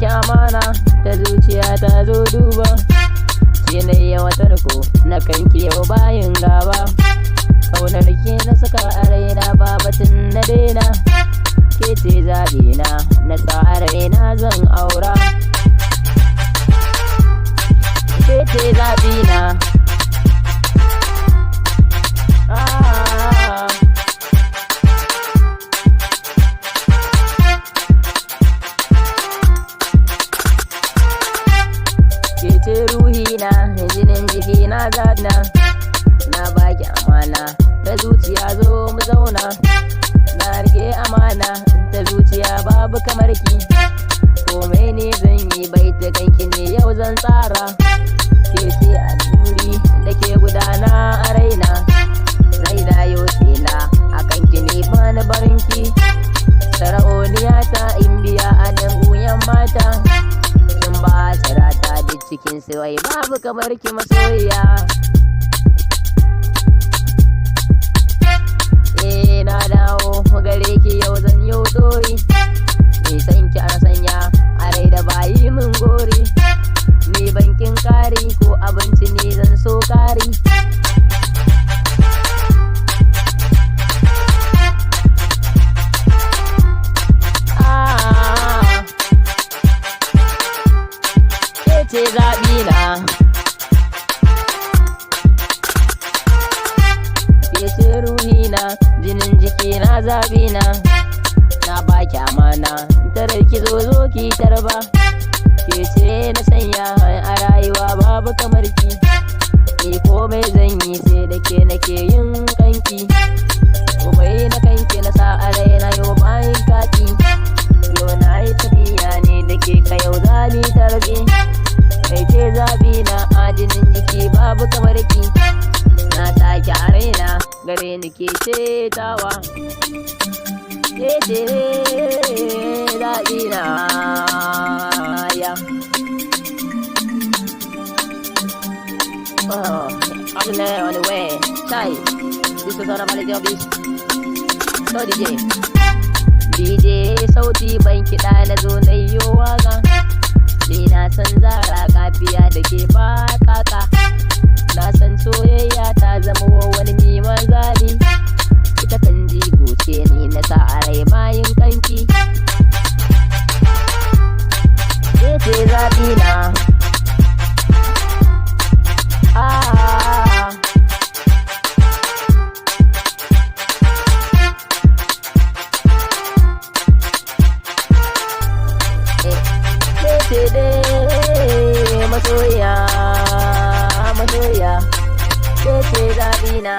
baki amana ta zuciya ta zo duba. Ke na yawa tarko na kanki yau bayin gaba. Kaunar ke na saka a raina ba batun na daina. Ke ce zaɓina na sa a raina zan aura. Ke ce zaɓina. Kece ruhina, jinin jikina zaɓina. Na baki amana, ta zuciya zo mu zauna. Na rike amana, ta zuciya babu kamar ki. Komai ne zan yi bai ta kanki ne yau zan tsara. Kece alluri da ke gudana a raina. Raina yau tela a kanki ne ba na barinki. Sarauniya ta indiya a nan wuyan mata. Kin ba sarata duk cikin siwai babu kamar ki masoyiya. Na dawo gare ki yau zan yau dori. Ni san ki an sanya a rai da bayi min gori. Ni bankin kari ko abinci ne zan so kari. Ce zaɓina. Ke ce ruhina, jinin jikina zaɓina. Na baki amana, tarar ki zo ki tarba. Ke ce na sanya a rayuwa babu kamar ki. Ni komai zan yi sai da ke nake yin kanki. Komai na kanki na sa a raina yau bayin kaki. Yau na yi tafiya ne da ke ka yau za ni tarbi. Kai ce zaɓina adinin jiki babu kamar ki. Na take a raina gare ni ke ce tawa. Ke ce zaɓina ya. I'm there on the way. Chai, this is on a valid of this. So DJ sauti ban kiɗa na zo na yi waka. Ni na san zara kafiya da ke ba kaka. Na san soyayya ta zama wani neman zaɓi. Ita kan jigo ce ni na sa a rai bayin kanki. Ke ce zaɓina. Ke ce masoya, masoya. Ke ce zaɓina.